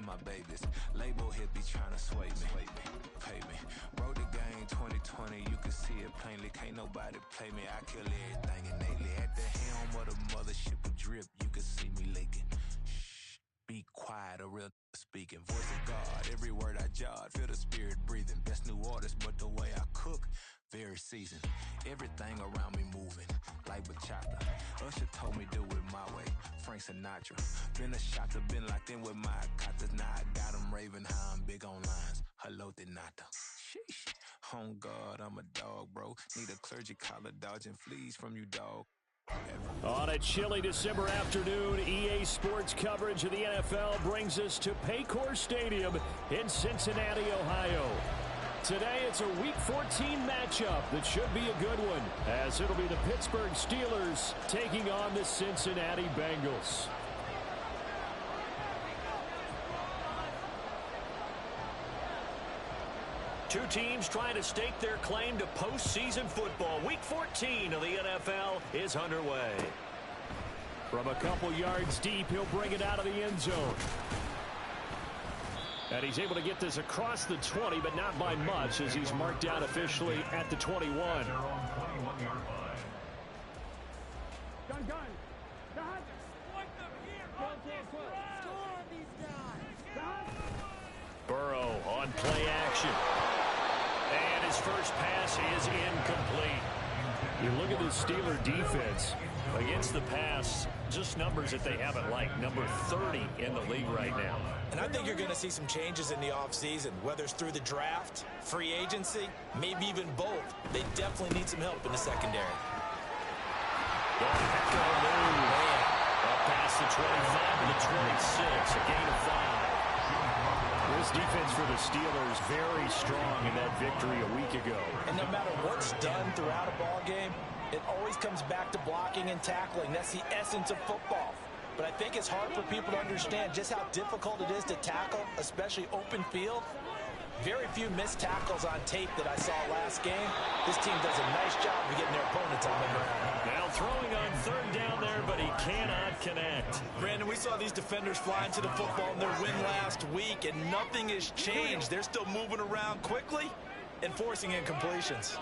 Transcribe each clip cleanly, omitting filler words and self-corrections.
and my babies. Label hit be trying to sway me, pay me. Wrote the game 2020, you can see it plainly. Can't nobody play me, I kill everything innately. At the helm of the mothership with drip, you can see me leaking. Shh, be quiet, a real speaking. Voice of God, every word I jot, feel the spirit breathing. Best new artist, but the way I cook, very seasoned. Everything around me moving, like bachata. Usher told me do it my way, Frank Sinatra. Been a shotter, been locked in with my katas. Now I got them raving how I'm big on lines. Hello, Denata. Sheesh. On God, I'm a dog, bro. Need a clergy collar, dodging fleas from you, dog. On a chilly December afternoon, EA Sports coverage of the NFL brings us to Paycor Stadium in Cincinnati, Ohio. Today, it's a Week 14 matchup that should be a good one, as it'll be the Pittsburgh Steelers taking on the Cincinnati Bengals. Two teams trying to stake their claim to postseason football. Week 14 of the NFL is underway. From a couple yards deep, he'll bring it out of the end zone. And he's able to get this across the 20, but not by much, as he's marked down officially at the 21. Burrow on play action. And his first pass is incomplete. You look at the Steeler defense against the pass, just numbers that they haven't liked. Number 30 in the league right now. And I think you're going to see some changes in the offseason, whether it's through the draft, free agency, maybe even both. They definitely need some help in the secondary. Up past the 25 to the 26, a gain of 5. This defense for the Steelers very strong in that victory a week ago. And no matter what's done throughout a ball game, it always comes back to blocking and tackling. That's the essence of football. But I think it's hard for people to understand just how difficult it is to tackle, especially open field. Very few missed tackles on tape that I saw last game. This team does a nice job of getting their opponents on the ground. Now throwing on third down there, but he cannot connect. Brandon, we saw these defenders flying to the football in their win last week, and nothing has changed. They're still moving around quickly and forcing incompletions.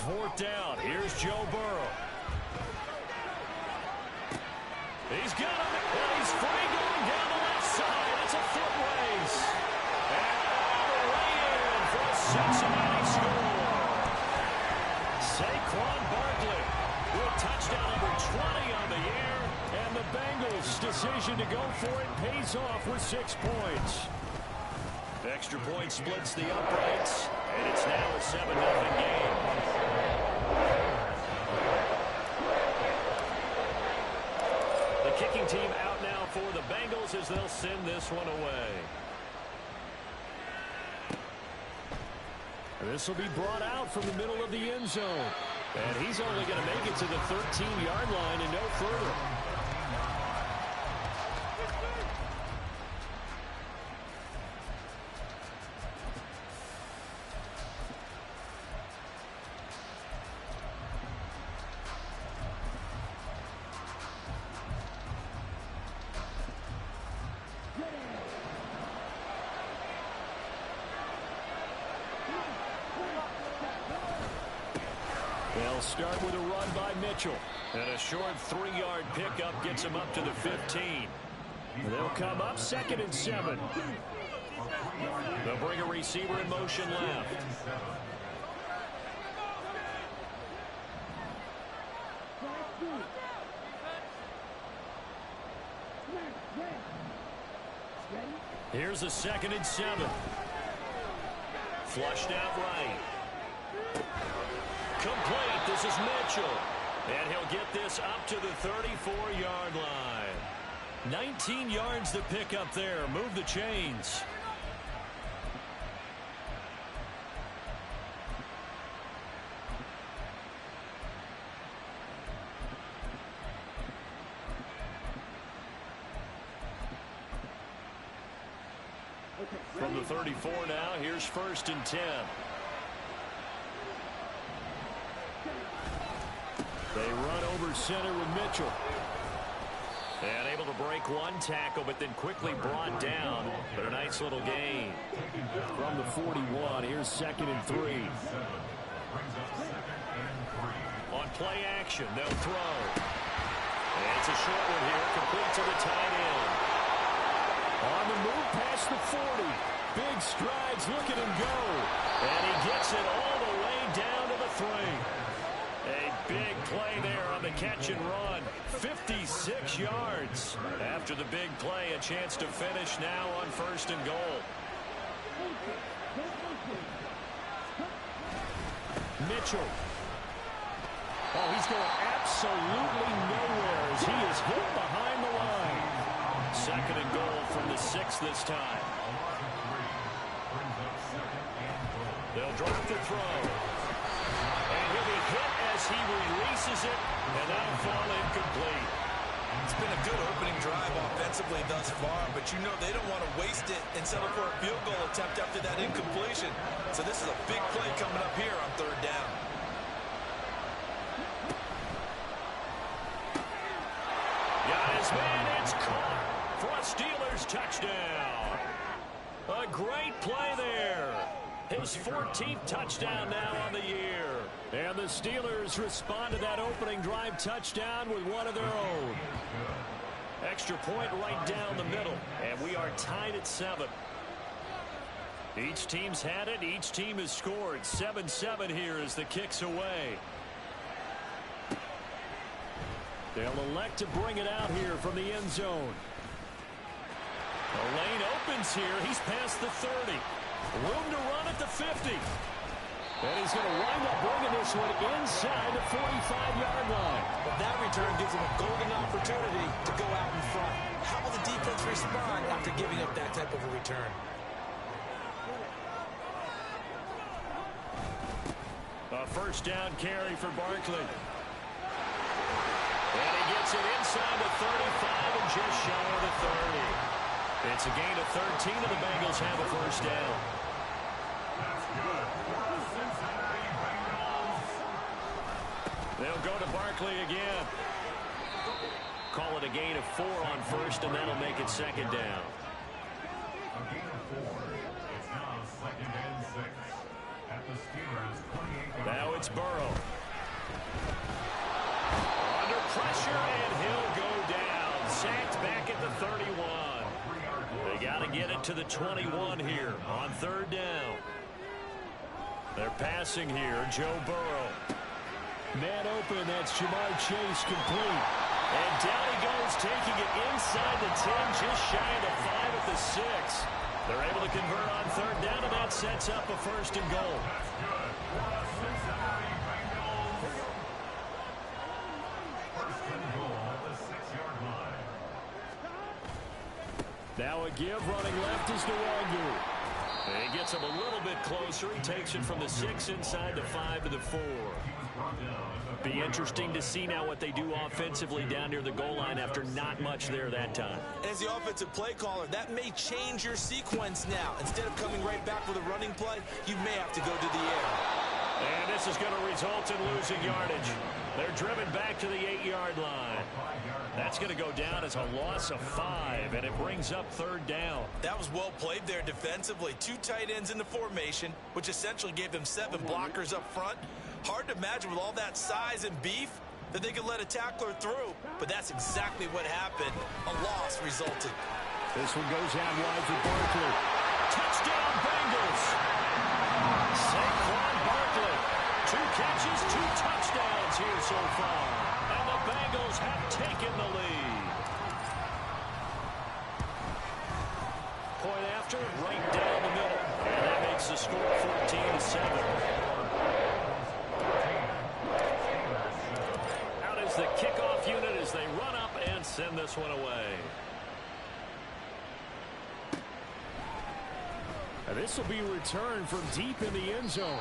Fourth down. Here's Joe Burrow. He's got him. And he's free going down the left side. It's a foot race. And all the way in for a Cincinnati score. Saquon Barkley with touchdown number 20 on the year. And the Bengals' decision to go for it pays off with 6 points. Extra point splits the uprights. And it's now a 7-0 game. The kicking team out now for the Bengals as they'll send this one away. This will be brought out from the middle of the end zone. And he's only going to make it to the 13-yard line and no further. They'll start with a run by Mitchell. And a short 3-yard pickup gets him up to the 15. They'll come up 2nd and 7. They'll bring a receiver in motion left. Here's a 2nd and 7. Flushed out right. Complete. This is Mitchell. And he'll get this up to the 34-yard line. 19 yards to pick up there. Move the chains. From the 34 now, here's 1st and 10. They run over center with Mitchell. And able to break one tackle, but then quickly brought down. But a nice little gain. From the 41, here's 2nd and 3. On play action, they'll throw. And it's a short one here, complete to the tight end. On the move past the 40. Big strides, look at him go. And he gets it all the way down to the 3. A big play there on the catch and run. 56 yards. After the big play, a chance to finish now on 1st and goal. Mitchell. Oh, he's going absolutely nowhere as he is hit behind the line. 2nd and goal from the 6 this time. They'll drop the throw. And he'll be hit as he releases it, and that'll fall incomplete. It's been a good opening drive offensively thus far, but you know they don't want to waste it and settle for a field goal attempt after that incompletion. So this is a big play coming up here on 3rd down. Got his man, it's caught for a Steelers touchdown. A great play there. His 14th touchdown now on the year. And the Steelers respond to that opening drive touchdown with one of their own. Extra point right down the middle. And we are tied at 7. Each team's had it. Each team has scored. 7-7 here as the kick's away. They'll elect to bring it out here from the end zone. The lane opens here. He's past the 30. Room to run at the 50. And he's going to wind up bringing this one inside the 45-yard line. But that return gives him a golden opportunity to go out in front. How will the defense respond after giving up that type of a return? A 1st down carry for Barkley. And he gets it inside the 35 and just shy of the 30. It's a gain of 13, and the Bengals have a 1st down. They'll go to Barkley again. Call it a gain of 4 on 1st, and that'll make it 2nd down. Now it's Burrow. Under pressure, and he'll go down. Sacked back at the 31. They got to get it to the 21 here on 3rd down. They're passing here. Joe Burrow. Man open. That's Jamar Chase complete. And down he goes, taking it inside the 10, just shy of the 5 at the 6. They're able to convert on 3rd down, and that sets up a 1st and goal. Now a give, running left is Nwangu. He gets him a little bit closer. He takes it from the 6 inside the 5 to the 4. Be interesting to see now what they do offensively down near the goal line after not much there that time. As the offensive play caller, that may change your sequence now. Instead of coming right back with a running play, you may have to go to the air. And this is going to result in losing yardage. They're driven back to the 8-yard line. That's going to go down as a loss of 5, and it brings up 3rd down. That was well played there defensively. 2 tight ends in the formation, which essentially gave them 7 blockers up front. Hard to imagine with all that size and beef that they could let a tackler through, but that's exactly what happened. A loss resulted. This one goes out wide for Barkley. Touchdown, Bengals! Saquon Barkley. 2 catches, 2 touchdowns here so far. And the Bengals have taken the lead. Point after, right down the middle. And that makes the score 14-7. Out is the kickoff unit as they run up and send this one away. And this will be returned from deep in the end zone.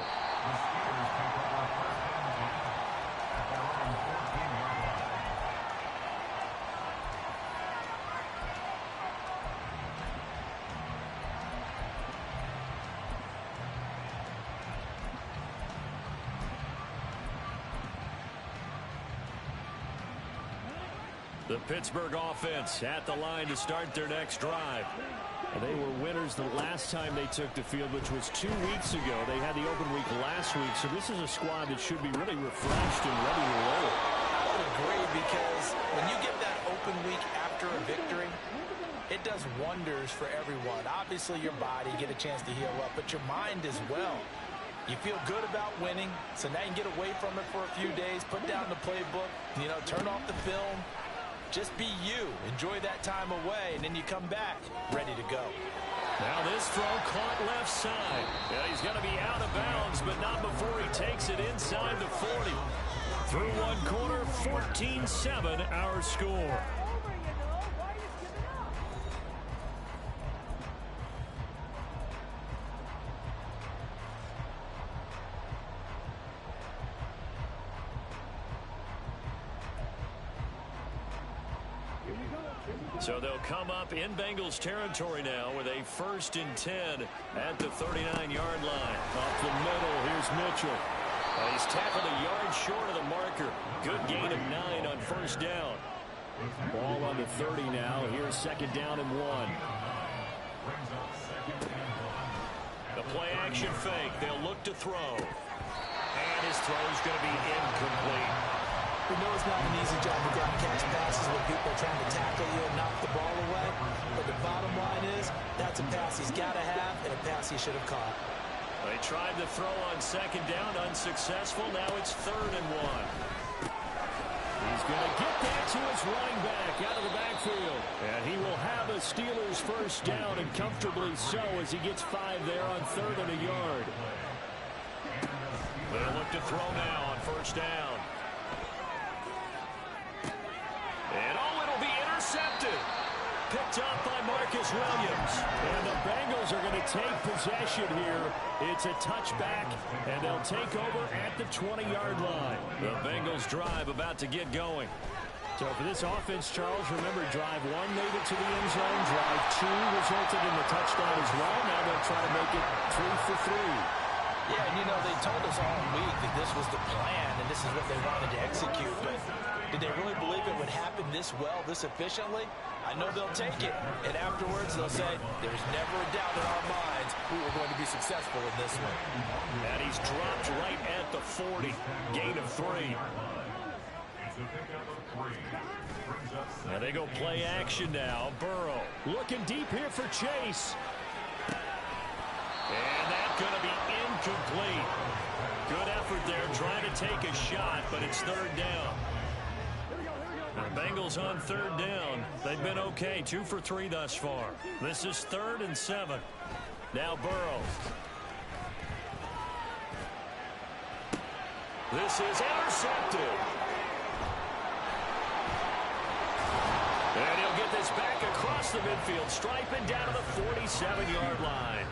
The Pittsburgh offense at the line to start their next drive. They were winners the last time they took the field, which was 2 weeks ago. They had the open week last week, so this is a squad that should be really refreshed and ready to roll. I would agree, because when you get that open week after a victory, it does wonders for everyone. Obviously, your body, get a chance to heal up, but your mind as well. You feel good about winning, so now you can get away from it for a few days, put down the playbook, turn off the film. Just be you. Enjoy that time away, and then you come back ready to go. Now this throw caught left side. Yeah, he's going to be out of bounds, but not before he takes it inside the 40. Through one quarter, 14-7 our score. So they'll come up in Bengals territory now with a 1st and 10 at the 39-yard line. Off the middle, here's Mitchell. He's tackled a yard short of the marker. Good gain of 9 on 1st down. Ball on the 30 now. Here's 2nd down and 1. The play action fake. They'll look to throw. And his throw's going to be incomplete. We know it's not an easy job to go and catch passes when people are trying to tackle you and knock the ball away. But the bottom line is, that's a pass he's got to have and a pass he should have caught. They tried to throw on 2nd down, unsuccessful. Now it's 3rd and 1. He's going to get that to his running back out of the backfield. And he will have a Steelers 1st down, and comfortably so, as he gets 5 there on 3rd and a yard. They'll look to throw now on 1st down. And it'll be intercepted. Picked up by Marcus Williams. And the Bengals are going to take possession here. It's a touchback, and they'll take over at the 20-yard line. The Bengals drive about to get going. So for this offense, Charles, remember, drive 1 made it to the end zone. Drive 2 resulted in the touchdown as well. Now they'll try to make it 3 for 3. Yeah, and they told us all week that this was the plan and this is what they wanted to execute, but did they really believe it would happen this well, this efficiently? I know they'll take it, and afterwards they'll say, there's never a doubt in our minds we were going to be successful in this one. And he's dropped right at the 40, gain of 3. Now they go play action now. Burrow looking deep here for Chase. And that's going to be incomplete. Good effort there, trying to take a shot, but it's 3rd down. The Bengals on 3rd down. They've been okay, 2 for 3 thus far. This is 3rd and 7. Now Burrow. This is intercepted. And he'll get this back across the midfield, striping down to the 47-yard line.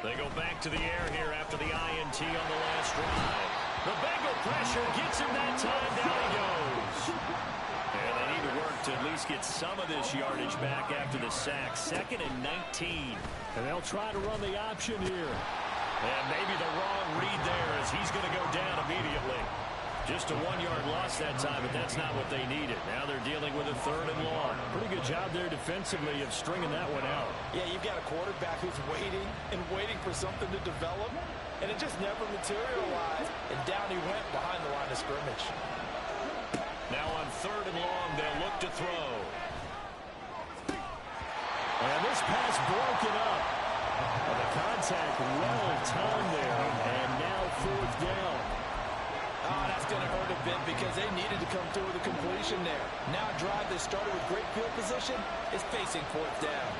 They go back to the air here after the INT on the last drive. The Bengal pressure gets him that time. Down he goes. And they need to work to at least get some of this yardage back after the sack. 2nd and 19. And they'll try to run the option here. And maybe the wrong read there, as he's going to go down immediately. Just a 1-yard loss that time, but that's not what they needed. Now they're dealing with a 3rd and long. Pretty good job there defensively of stringing that one out. Yeah, you've got a quarterback who's waiting and waiting for something to develop, and it just never materialized, and down he went behind the line of scrimmage. Now on 3rd and long, they'll look to throw. And this pass broken up. And the contact well timed there, and now 4th down. Oh, that's going to hurt a bit because they needed to come through with a completion there. Now a drive that started with great field position is facing 4th down.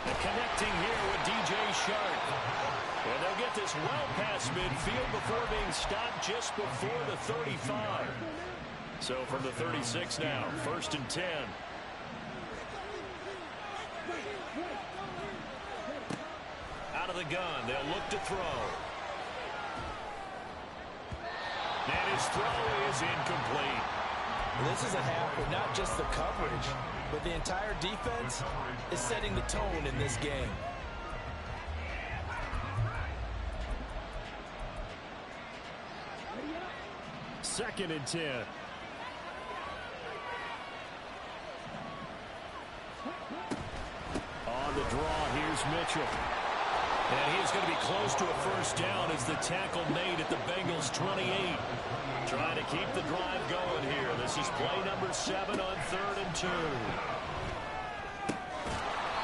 And connecting here with DJ Shark. And they'll get this well past midfield before being stopped just before the 35. So from the 36 now, 1st and 10. Out of the gun, they'll look to throw. And his throw is incomplete. This is a half where not just the coverage, but the entire defense is setting the tone in this game. Second and 10. On the draw, here's Mitchell. And he's going to be close to a first down as the tackle made at the Bengals 28. Trying to keep the drive going here. This is play number 7 on 3rd and 2.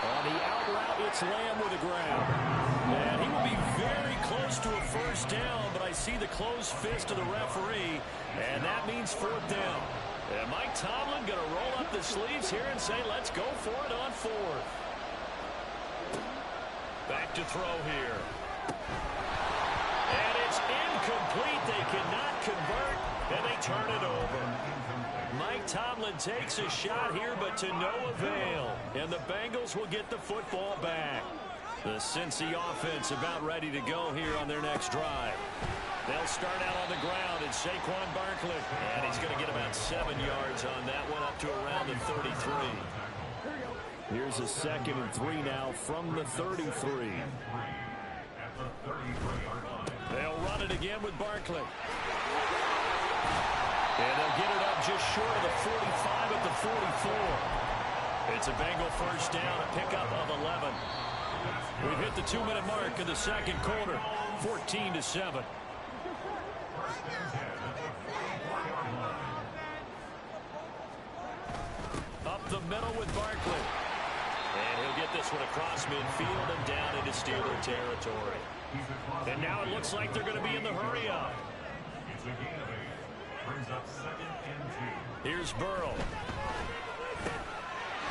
On the out route, it's Lamb with the ground. And he will be very close to a first down, but I see the closed fist of the referee, and that means 4th down. And Mike Tomlin going to roll up the sleeves here and say, let's go for it on 4th. Back to throw here. And it's incomplete. They cannot convert, and they turn it over. Mike Tomlin takes a shot here, but to no avail. And the Bengals will get the football back. The Cincy offense about ready to go here on their next drive. They'll start out on the ground, and Saquon Barkley. And he's going to get about 7 yards on that one, up to around the 33. Here's a 2nd and 3 now from the 33. They'll run it again with Barkley. And they'll get it up just short of the 45 at the 44. It's a Bengal first down, a pickup of 11. We've hit the 2-minute mark in the second quarter, 14-7. Up the middle with Barkley. And he'll get this one across midfield and down into Steeler territory. And now it looks like they're going to be in the hurry-up. Here's Burrow.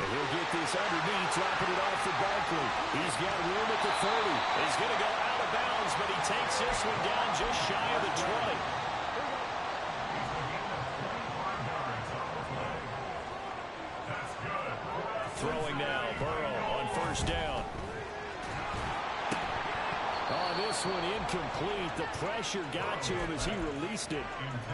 And he'll get this underneath, dropping it off for Barkley. He's got room at the 30. He's going to go out of bounds, but he takes this one down just shy of the 20. Throwing now, Burrow on first down. Oh, this one incomplete. The pressure got to him as he released it.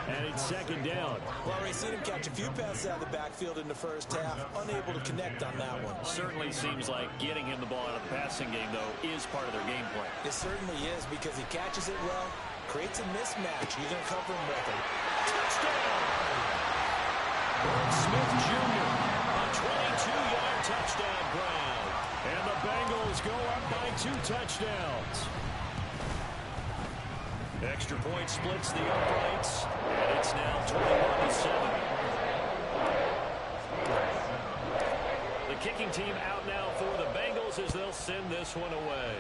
And it's 2nd down. Well, we've seen him catch a few passes out of the backfield in the first half. Unable to connect on that one. Certainly seems like getting him the ball out of the passing game, though, is part of their game plan. It certainly is, because he catches it well, creates a mismatch. You're going to cover him with it. Touchdown! Smith Jr. A 22-yard touchdown grab. And the Bengals go up by 2 touchdowns. Extra point splits the uprights, and it's now 21-7. The kicking team out now for the Bengals as they'll send this one away.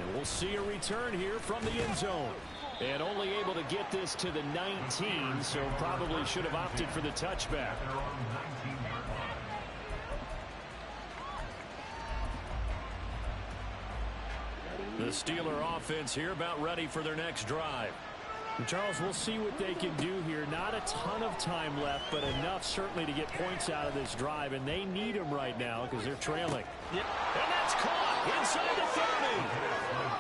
And we'll see a return here from the end zone. And only able to get this to the 19, so probably should have opted for the touchback. The Steeler offense here about ready for their next drive. And Charles, we'll see what they can do here. Not a ton of time left, but enough certainly to get points out of this drive, and they need them right now because they're trailing. Yep. And that's caught inside the 30.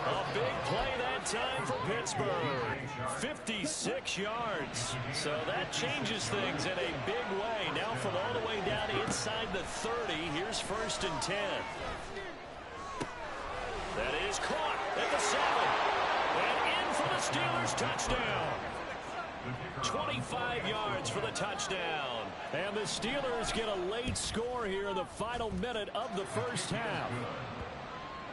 A big play that time for Pittsburgh. 56 yards. So that changes things in a big way. Now from all the way down inside the 30, here's 1st and 10. That is caught at the 7. And in for the Steelers touchdown. 25 yards for the touchdown. And the Steelers get a late score here in the final minute of the first half.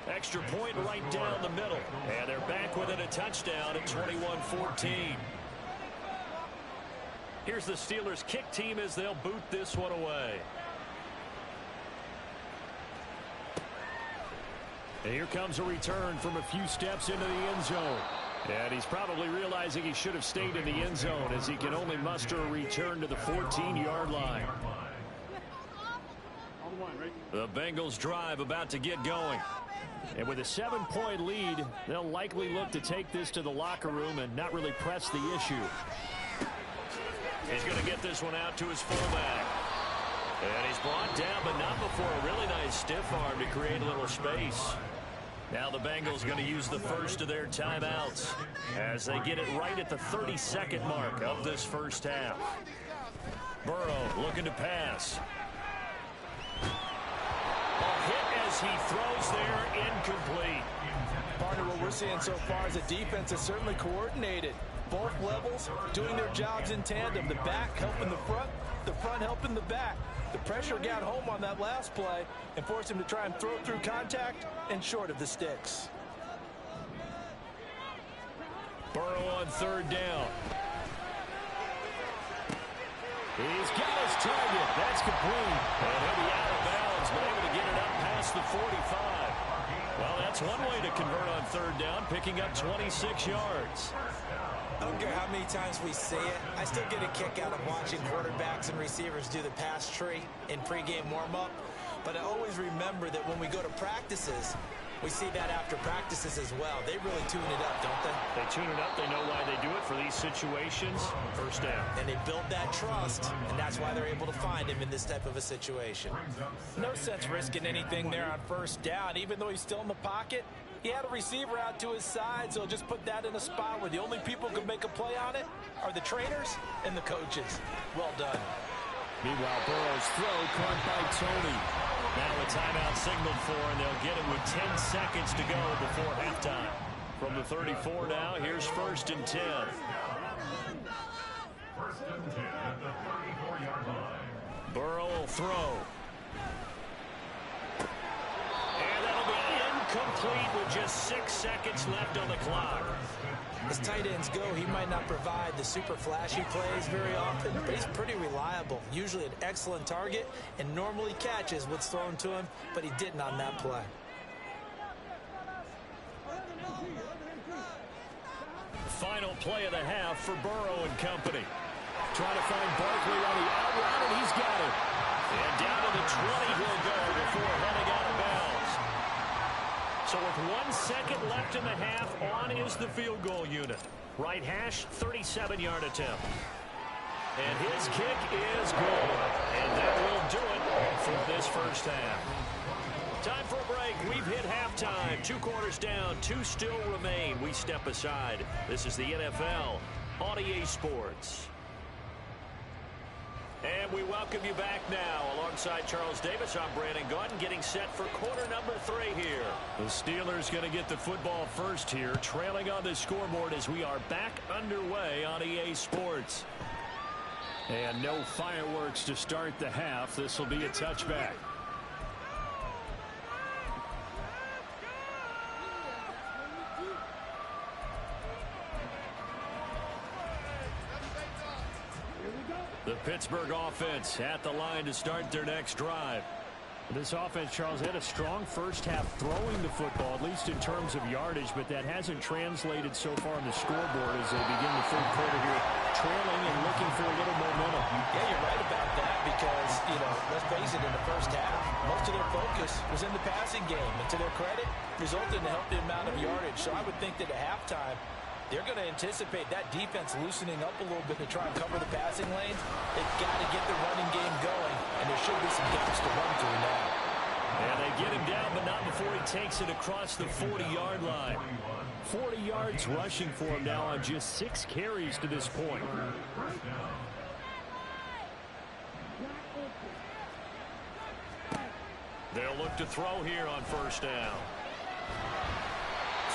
Extra point right down the middle. And they're back within a touchdown at 21-14. Here's the Steelers kick team as they'll boot this one away. And here comes a return from a few steps into the end zone. And he's probably realizing he should have stayed in the end zone as he can only muster a return to the 14-yard line. The Bengals drive about to get going. And with a 7-point lead, they'll likely look to take this to the locker room and not really press the issue. He's going to get this one out to his fullback. And he's brought down, but not before a really nice stiff arm to create a little space. Now the Bengals going to use the first of their timeouts as they get it right at the 32nd mark of this first half. Burrow looking to pass. A hit as he throws there, incomplete. Partner, what we're seeing so far is the defense is certainly coordinated. Both levels doing their jobs in tandem. The back helping the front helping the back. The pressure got home on that last play and forced him to try and throw through contact and short of the sticks. Burrow on third down. He's got his target. That's complete. And he'll be out of bounds, but able to get it up past the 45. Well, that's one way to convert on third down, picking up 26 yards. I don't care how many times we say it, I still get a kick out of watching quarterbacks and receivers do the pass tree in pregame warm-up. But I always remember that when we go to practices, we see that after practices as well. They really tune it up, don't they? They tune it up. They know why they do it for these situations. First down. And they build that trust, and that's why they're able to find him in this type of a situation. No sense risking anything there on first down. Even though he's still in the pocket, he had a receiver out to his side, so he'll just put that in a spot where the only people who can make a play on it are the trainers and the coaches. Well done. Meanwhile, Burrow's throw caught by Tony. Now a timeout signaled for, and they'll get it with 10 seconds to go before halftime. From the 34 now, here's 1st and 10. First and 10 at the 34-yard line. Burrow will throw. And that'll be incomplete with just 6 seconds left on the clock. As tight ends go, he might not provide the super flashy plays very often, but he's pretty reliable. Usually an excellent target and normally catches what's thrown to him, but he didn't on that play. Final play of the half for Burrow and company. Trying to find Barkley on the out route, and he's got it. And down to the 20 he'll go before heading out of bounds. So with 1 second left in the half, on is the field goal unit. Right hash, 37-yard attempt. And his kick is good. And that will do it for this first half. Time for a break. We've hit halftime. 2 quarters down, 2 still remain. We step aside. This is the NFL on EA Sports. And we welcome you back now. Alongside Charles Davis, I'm Brandon Gaudin, getting set for quarter number 3 here. The Steelers going to get the football first here, trailing on the scoreboard as we are back underway on EA Sports. And no fireworks to start the half. This will be a touchback. The Pittsburgh offense at the line to start their next drive. This offense, Charles, had a strong first half throwing the football, at least in terms of yardage, but that hasn't translated so far on the scoreboard as they begin the third quarter here, trailing and looking for a little momentum. Yeah, you're right about that because, let's face it, in the first half, most of their focus was in the passing game. And to their credit, resulted in a healthy amount of yardage. So I would think that at halftime, they're going to anticipate that defense loosening up a little bit to try and cover the passing lanes. They've got to get the running game going, and there should be some gaps to run through now. And they get him down, but not before he takes it across the 40-yard line. 40 yards rushing for him now on just 6 carries to this point. They'll look to throw here on first down.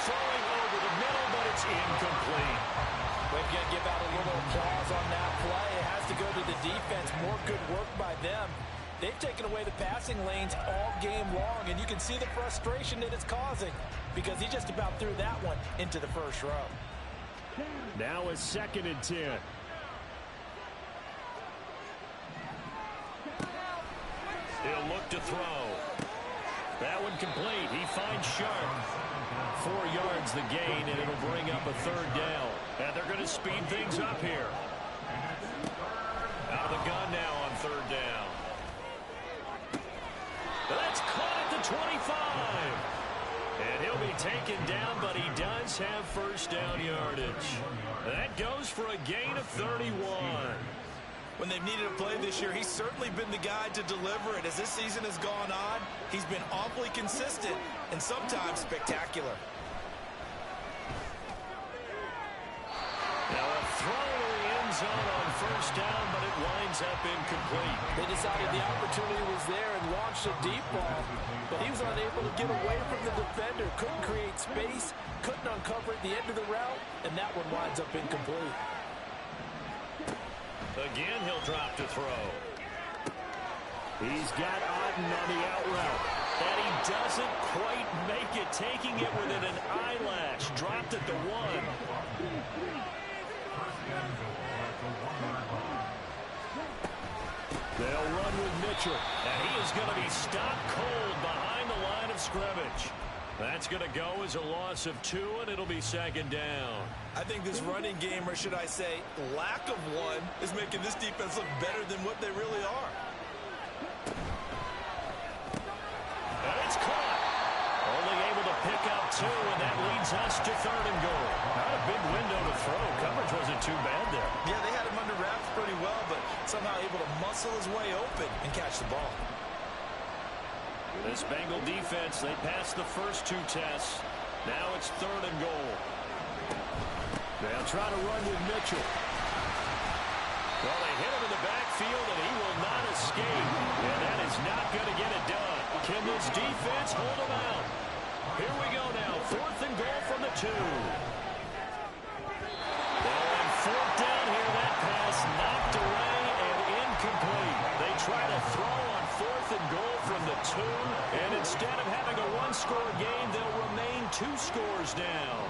Throwing over the middle, but it's incomplete. We've got to give out a little applause on that play. It has to go to the defense. More good work by them. They've taken away the passing lanes all game long, and you can see the frustration that it's causing because he just about threw that one into the first row. Now it's 2nd and 10. He'll look to throw. That one complete. He finds Sharp. 4 yards the gain, and it'll bring up a 3rd down. And they're going to speed things up here. Out of the gun now on 3rd down. That's caught at the 25. And he'll be taken down, but he does have first down yardage. That goes for a gain of 31. when they've needed a play this year, he's certainly been the guy to deliver it. As this season has gone on, he's been awfully consistent and sometimes spectacular. Now a throw to the end zone on first down, but it winds up incomplete. They decided the opportunity was there and launched a deep ball, but he was unable to get away from the defender, couldn't create space, couldn't uncover at the end of the route, and that one winds up incomplete. Again, he'll drop to throw. He's got Otten on the out route, and he doesn't quite make it, taking it within an eyelash. Dropped at the 1. They'll run with Mitchell, and he is going to be stopped cold behind the line of scrimmage. That's going to go as a loss of 2, and it'll be second down. I think this running game, or should I say lack of one, is making this defense look better than what they really are. And it's caught. Only able to pick up 2, and that leads us to 3rd and goal. Not a big window to throw. Coverage wasn't too bad there. Yeah, they had him under wraps pretty well, but somehow able to muscle his way open and catch the ball. This Bengal defense, they passed the first 2 tests. Now it's 3rd and goal. They'll try to run with Mitchell. Well, they hit him in the backfield, and he will not escape. And that is not going to get it done. Can this defense hold him out? Here we go now. 4th and goal from the 2. And 4th down here. That pass knocked away and incomplete. They try to throw on 4th and goal from the 2. And instead of having a 1-score game, they'll remain 2 scores down.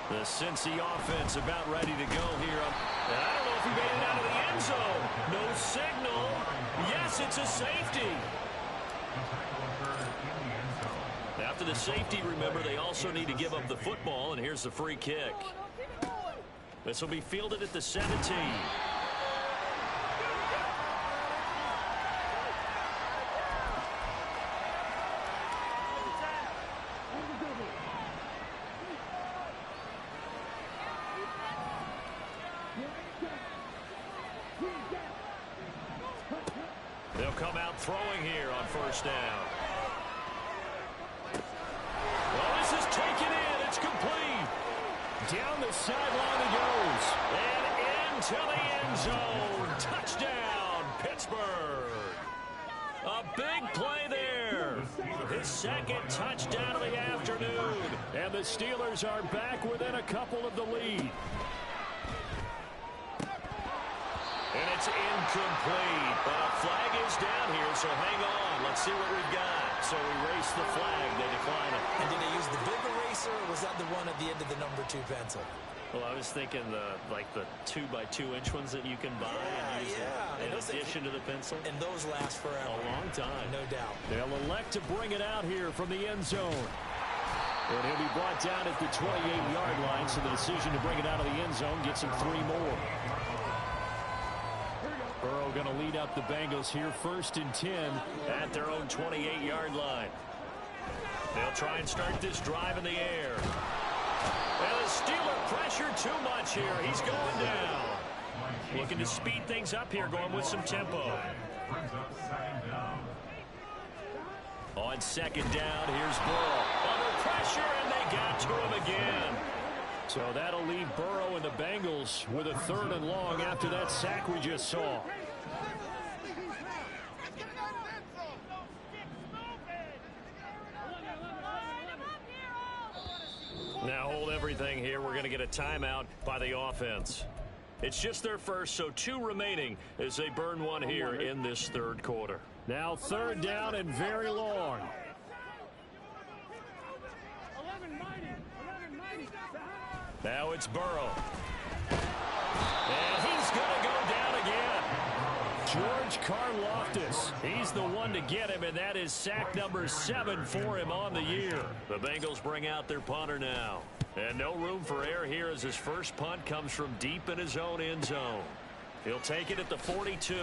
The Cincy offense about ready to go here. And I don't know if he made it out of the end zone. No signal. Yes, it's a safety. After the safety, remember, they also need to give up the football, and here's the free kick. This will be fielded at the 17. They'll come out throwing here on first down. Well, this is taken in. It's complete. Down the sideline he goes. And into the end zone. Touchdown, Pittsburgh. A big play there. His 2nd touchdown of the afternoon. And the Steelers are back within a couple of the lead. And it's incomplete, but a flag is down here, so hang on. Let's see what we've got. So erase the flag. They decline it. And did they use the big eraser, or was that the one at the end of the number 2 pencil? Well, I was thinking the 2x2-inch ones that you can buy and use in addition to the pencil. And those last forever. A long time. No doubt. They'll elect to bring it out here from the end zone. And he'll be brought down at the 28-yard line, so the decision to bring it out of the end zone gets him 3 more. Burrow going to lead up the Bengals here, 1st and 10 at their own 28-yard line. They'll try and start this drive in the air. And the Steeler pressure too much here. He's going down. Looking to speed things up here, going with some tempo. On 2nd down, here's Burrow. Under pressure, and they got to him again. So that'll leave Burrow and the Bengals with a 3rd and long after that sack we just saw. Now hold everything here. We're going to get a timeout by the offense. It's just their first, so 2 remaining as they burn 1 here in this 3rd quarter. Now 3rd down and very long. Now it's Burrow. And he's going to go down again. George Karlaftis. He's the one to get him, and that is sack number 7 for him on the year. The Bengals bring out their punter now. And no room for error here as his first punt comes from deep in his own end zone. He'll take it at the 42.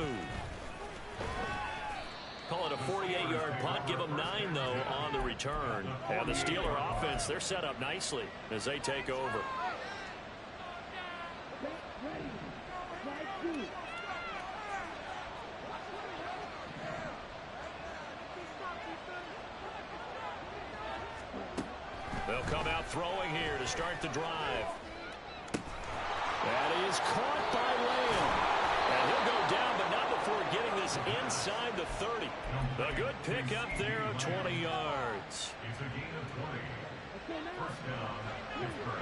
Call it a 48-yard punt. Give them 9, though, on the return. And the Steeler offense, they're set up nicely as they take over. They'll come out throwing here to start the drive. That is caught by Lamb. And he'll go down, but not before getting this inside the 30. A good pickup there of 20 yards. It's a gain of 20. First down, Pittsburgh.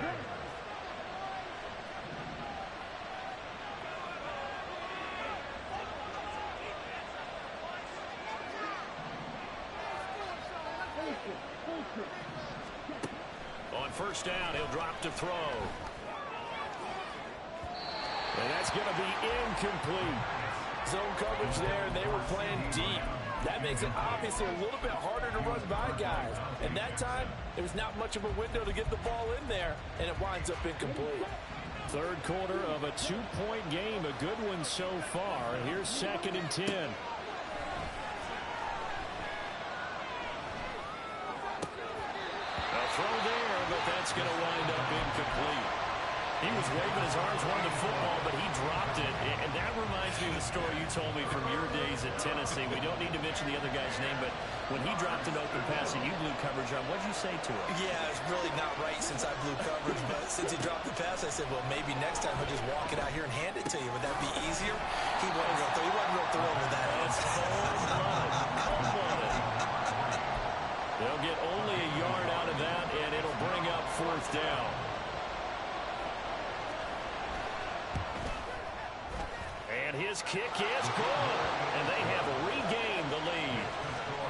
On first down, he'll drop to throw. And that's going to be incomplete. Zone coverage there, and they were playing deep. That makes it obviously a little bit harder to run by guys. And that time, there was not much of a window to get the ball in there, and it winds up incomplete. Third quarter of a 2-point game, a good one so far. Here's 2nd and 10. A throw there, but that's going to wind up incomplete. He was waving his arms, wanting the football, but he dropped it. And that reminds me of the story you told me from your days at Tennessee. We don't need to mention the other guy's name, but when he dropped an open pass and you blew coverage on, what did you say to him? Yeah, it's really not right since I blew coverage, but since he dropped the pass, I said, well, maybe next time he'll just walk it out here and hand it to you. Would that be easier? He wasn't real thrilled with that. That's cold-blooded. They'll get only a yard out of that, and it'll bring up 4th down. And his kick is good, and they have regained the lead.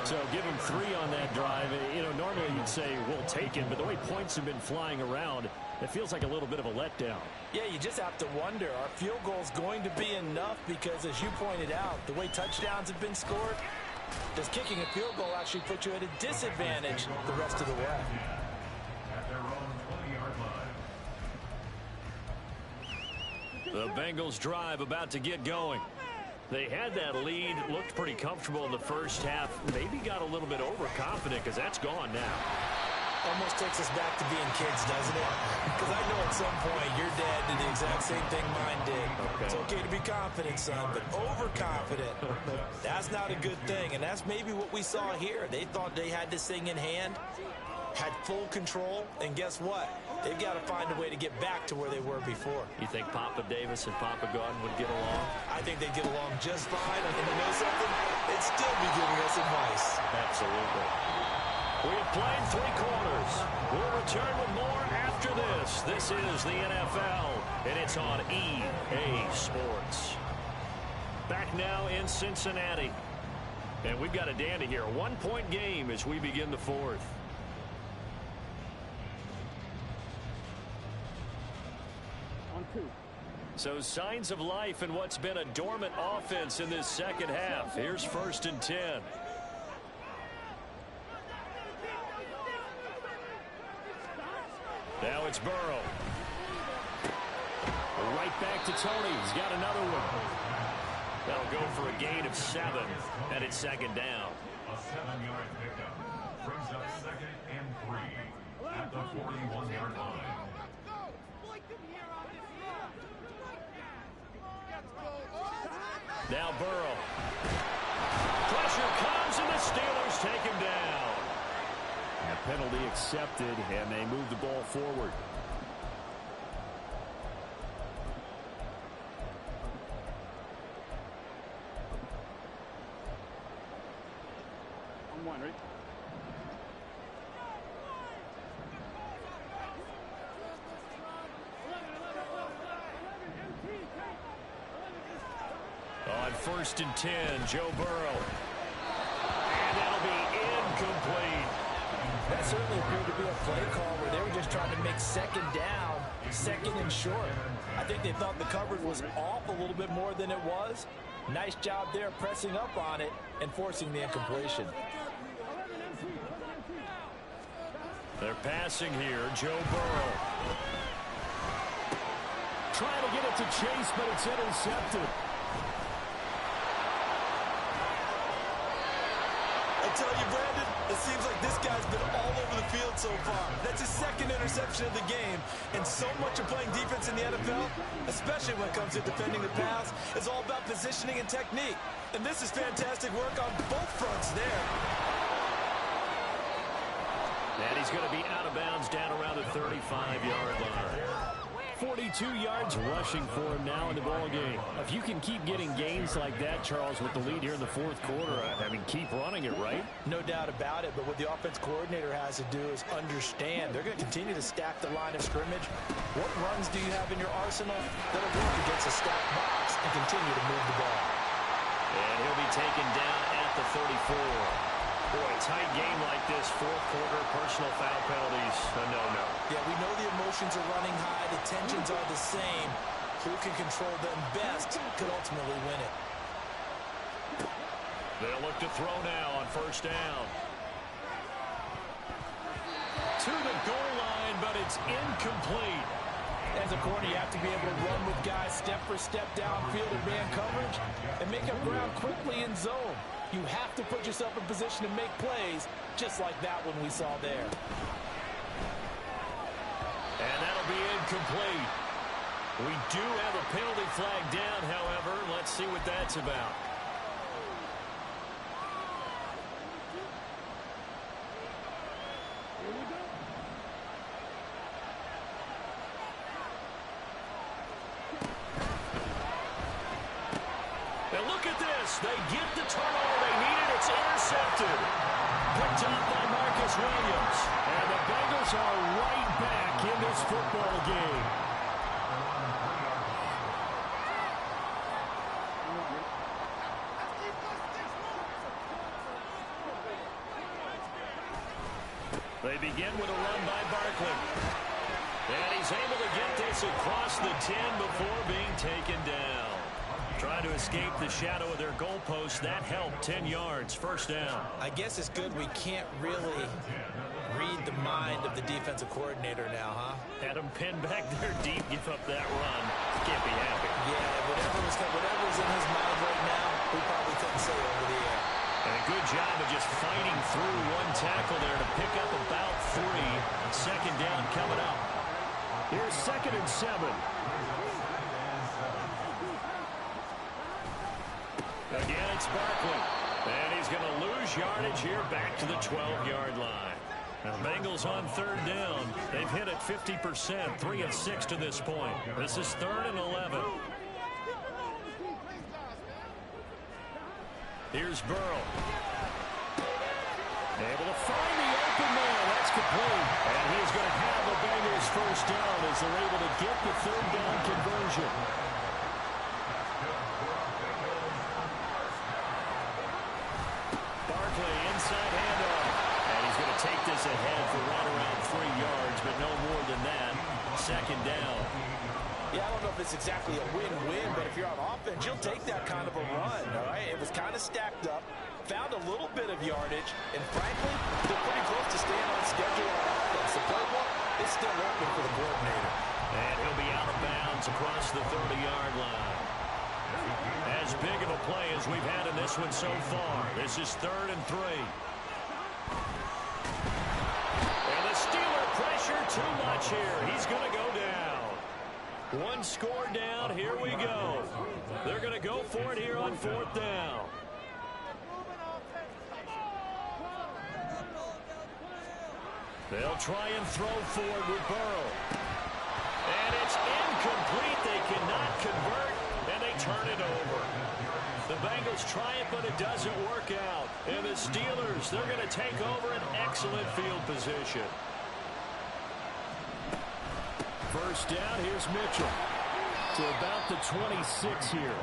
So give him 3 on that drive. You know, normally you'd say, we'll take it, but the way points have been flying around, it feels like a little bit of a letdown. Yeah, you just have to wonder, are field goals going to be enough? Because as you pointed out, the way touchdowns have been scored, does kicking a field goal actually put you at a disadvantage the rest of the way? At their own 20-yard line. The Bengals drive about to get going. They had that lead, looked pretty comfortable in the first half, maybe got a little bit overconfident because that's gone now. Almost takes us back to being kids, doesn't it? Because I know at some point your dad did the exact same thing mine did. Okay. It's okay to be confident, son, but overconfident, that's not a good thing. And that's maybe what we saw here. They thought they had this thing in hand, had full control, and guess what? They've got to find a way to get back to where they were before. You think Papa Davis and Papa Gordon would get along? I think they'd get along just fine. And you know something? They'd still be giving us advice. Absolutely. We have played 3 quarters. We'll return with more after this. This is the NFL, and it's on EA Sports. Back now in Cincinnati. And we've got a dandy here. A 1-point game as we begin the 4th. So signs of life in what's been a dormant offense in this second half. Here's 1st and 10. Now it's Burrow. Right back to Tony. He's got another one. That'll go for a gain of 7, and it's 2nd down. A 7-yard pickup brings up 2nd and 3 at the 41-yard line. Now Burrow. Pressure comes, and the Steelers take him down. A penalty accepted, and they move the ball forward. On 1, ready? On 1st and 10, Joe Burrow. And that'll be incomplete. That certainly appeared to be a play call where they were just trying to make 2nd down, 2nd and short. I think they thought the coverage was off a little bit more than it was. Nice job there pressing up on it and forcing the incompletion. They're passing here, Joe Burrow. Trying to get it to Chase, but it's intercepted. I tell you, Brandon, it seems like this guy's been all over the field so far. That's his 2nd interception of the game. And so much of playing defense in the NFL, especially when it comes to defending the pass, is all about positioning and technique. And this is fantastic work on both fronts there. And he's going to be out of bounds down around the 35-yard line. 42 yards rushing for him now in the ball game. If you can keep getting gains like that, Charles, with the lead here in the fourth quarter, I mean, keep running it, right? No doubt about it, but what the offense coordinator has to do is understand they're going to continue to stack the line of scrimmage. What runs do you have in your arsenal that'll work against a stacked box and continue to move the ball? And he'll be taken down at the 34. Boy, tight game like this, fourth quarter, personal foul penalties, a no-no. Yeah, we know the emotions are running high, the tensions are the same. Who can control them best could ultimately win it. They'll look to throw now on first down. To the goal line, but it's incomplete. As a corner, you have to be able to run with guys step for step downfield in man coverage and make up ground quickly in zone. You have to put yourself in position to make plays, just like that one we saw there. And that'll be incomplete. We do have a penalty flag down, however. Let's see what that's about. And look at this. They get the turnover they needed. It's intercepted. Picked up by Marcus Williams. And the Bengals are right back in this football game. They begin with a run by Barkley. And he's able to get this across the 10 before being taken down. Trying to escape the shadow of their goalpost. That helped. 10 yards. First down. I guess it's good we can't really read the mind of the defensive coordinator now, huh? Had him pinned back there deep. Give up that run. Can't be happy. Yeah, whatever's in his mind right now, we probably couldn't say over the air. And a good job of just fighting through one tackle there to pick up about 3. Second down coming up. Here's 2nd and 7. Again, it's Barkley. And he's going to lose yardage here back to the 12-yard line. Now, the Bengals on third down. They've hit it 50%, 3 of 6 to this point. This is 3rd and 11. Here's Burrow. Able to find the open man. That's complete. And he's going to have the Bengals first down as they're able to get the third down conversion. Barkley inside handoff. And he's going to take this ahead for right around 3 yards, but no more than that. Second down. Yeah, I don't know if it's exactly a win-win, but if you're on offense, you'll take that kind of a run, all right? It was kind of stacked up, found a little bit of yardage, and frankly, they're pretty close to staying on schedule on offense. The playbook is still open for the coordinator. And he'll be out of bounds across the 30-yard line. As big of a play as we've had in this one so far. This is 3rd and 3. And the Steeler pressure too much here. He's going to go down. One score down. Here we go. They're going to go for it here on 4th down. They'll try and throw forward with Burrow. And it's incomplete. They cannot convert, and they turn it over. The Bengals try it, but it doesn't work out. And the Steelers, they're going to take over an excellent field position. First down, here's Mitchell. To about the 26 here.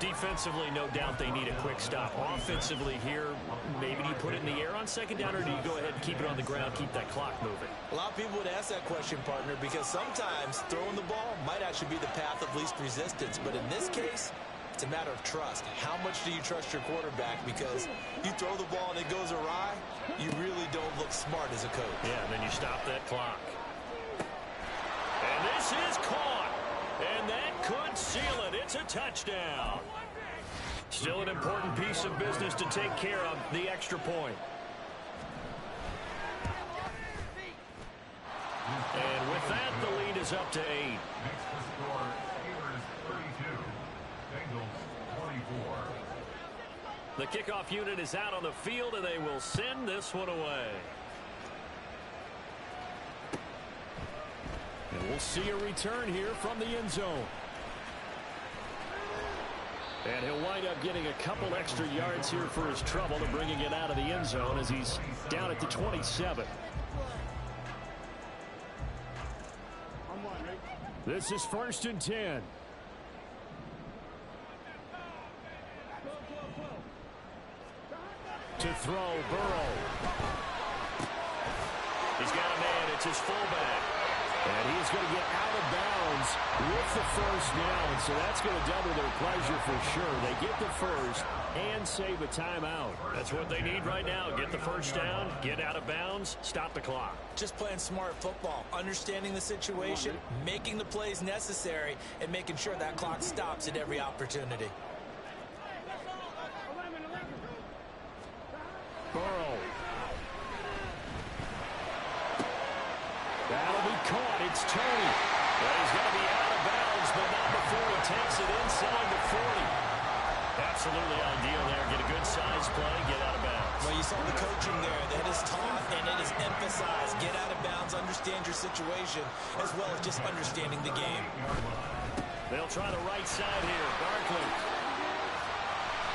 Defensively, no doubt they need a quick stop. Offensively here, maybe do you put it in the air on second down, or do you go ahead and keep it on the ground, keep that clock moving? A lot of people would ask that question, partner, because sometimes throwing the ball might actually be the path of least resistance. But in this case, it's a matter of trust. How much do you trust your quarterback? Because you throw the ball and it goes awry, you really don't look smart as a coach. Yeah, and then you stop that clock. And this is caught. And that could seal it. It's a touchdown. Still an important piece of business to take care of, the extra point. And with that, the lead is up to 8. Next to score, Steelers 32, Bengals 24. The kickoff unit is out on the field, and they will send this one away. We'll see a return here from the end zone. And he'll wind up getting a couple extra yards here for his trouble and bringing it out of the end zone as he's down at the 27. This is 1st and 10. To throw, Burrow. He's got a man. It's his fullback. And he's going to get out of bounds with the first down. So that's going to double their pleasure for sure. They get the first and save a timeout. That's what they need right now. Get the first down, get out of bounds, stop the clock. Just playing smart football, understanding the situation, making the plays necessary, and making sure that clock stops at every opportunity. Burrow. That'll be caught. It's Tony. Well, he's going to be out of bounds, but not before he takes it inside the 40. Absolutely ideal there. Get a good size play, get out of bounds. Well, you saw the coaching there. That is taught and it is emphasized. Get out of bounds, understand your situation, as well as just understanding the game. They'll try the right side here. Barkley.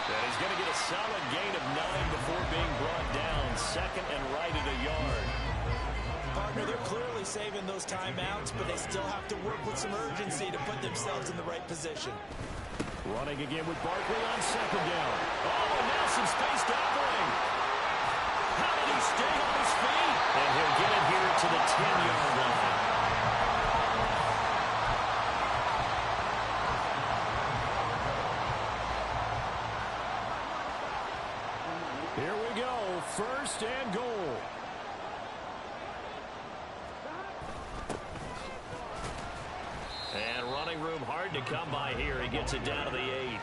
And he's going to get a solid gain of 9 before being brought down. Second and right at a yard. Partner, they're clearly saving those timeouts, but they still have to work with some urgency to put themselves in the right position. Running again with Barkley on 2nd down. Oh, and now some space to operate. How did he stay on his feet? And he'll get it here to the 10-yard line. Here we go. 1st and goal. And running room hard to come by here. He gets it down to the 8.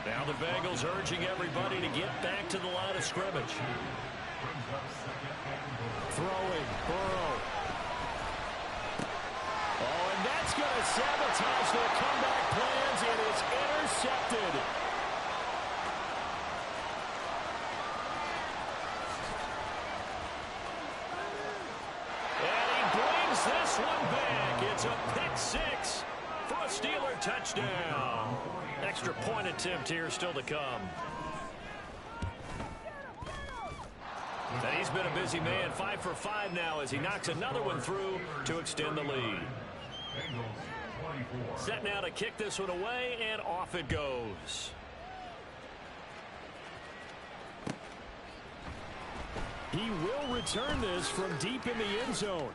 Now the Bengals urging everybody to get back to the line of scrimmage. Throwing, Burrow. Oh, and that's going to sabotage their comeback plans, and it's intercepted. And he brings this one back. It's a pick 6 for a Steeler touchdown. Extra point attempt here still to come. And he's been a busy man. 5 for 5 now as he knocks another one through to extend the lead. Set now to kick this one away, and off it goes. He will return this from deep in the end zone.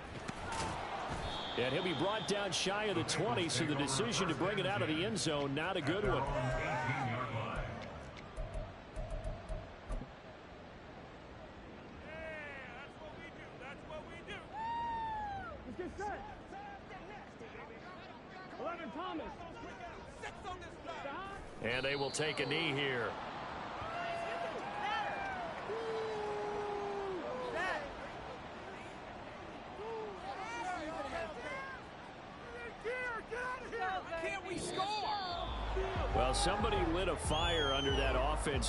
And he'll be brought down shy of the 20, so the decision to bring it out of the end zone, not a good one. And they will take a knee here. Well, somebody lit a fire under that offense.